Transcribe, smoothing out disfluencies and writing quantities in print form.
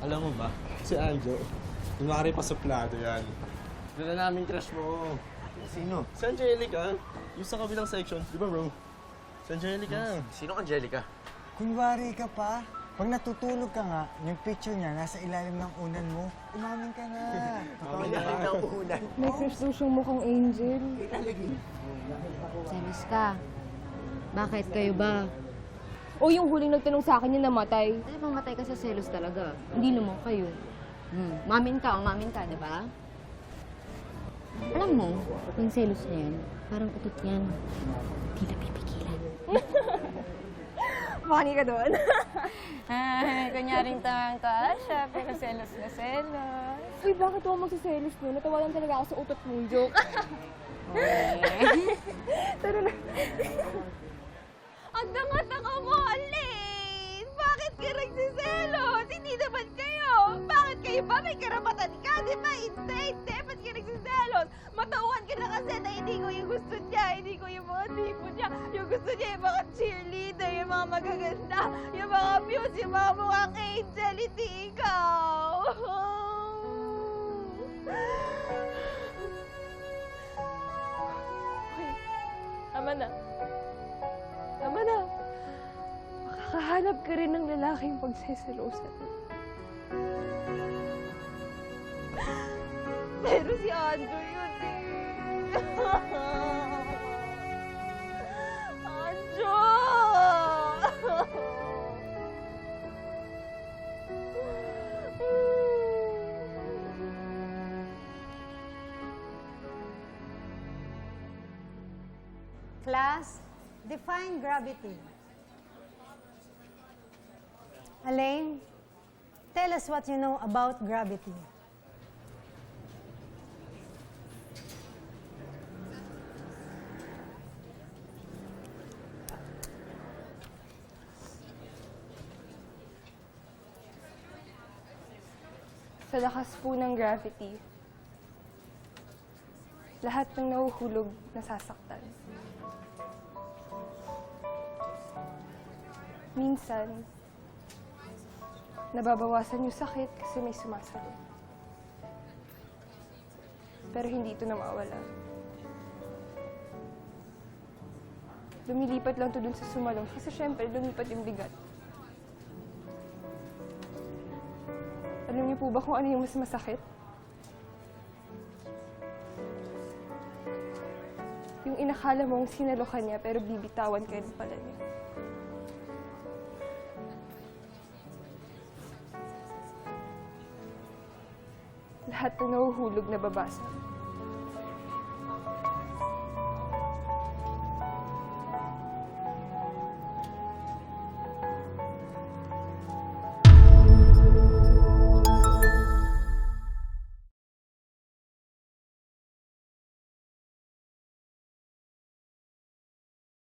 Alam mo ba, si Anjo, kunwari pa suplado yan. Dala namin crush mo. Sino? Si Angelica, yung sa kabilang section, di ba bro? Si Angelica. Sino Angelica? Kunwari ka pa, pag natutulog ka nga, yung picture niya nasa ilalim ng unan mo, umamin ka na. Umamin na. Ng ulan. May crush daw siyang mukhang angel. Selos ka. Bakit? Kayo ba? O yung huling nagtanong sa akin yung namatay. Ay, mamatay ka sa selos talaga. Hindi naman kayo. Mamin ka, di ba? Alam mo, yung selos na yan, parang utot yan. Hindi na pipigilan. Funny ka doon. Ay, kunyaring tamang-tawa siya, pero selos na selos. Uy, bakit ako magsiselos mo? Natawa lang talaga ako sa utot mo. Joke. Tara na. Ang tanga-tanga mo, Alain! Bakit ka nagsiselos? Hindi naman kayo! Bakit kayo ba? May karapatan ka, di ba? Hindi! Ba't ka nagsiselos? Matauhan ka na kasi na hindi ko yung gusto niya, hindi ko yung mga tipo niya. Yung gusto niya yung mga cheerleader, yung mga magaganda, yung mga muse, yung mga mukhang angel, hindi ikaw! Okay. Tama na. Tama na. Makakahanap ka rin ng lalaking pagseselosan. Pero si Andrew yun eh. Andrew! Class, define gravity. Elaine, tell us what you know about gravity. Sa lakas po ng gravity, lahat ng nahuhulog nasasaktan. Minsan, nababawasan yung sakit kasi may sumasalo. Pero hindi ito nawawala. Lumilipat lang ito dun sa sumalong kasi syempre lumipat yung bigat. Alam niyo po ba kung ano yung mas masakit? Yung inakala mong sinalo ka niya pero bibitawan ka rin pala niya. Lahat na nahuhulog na babasa.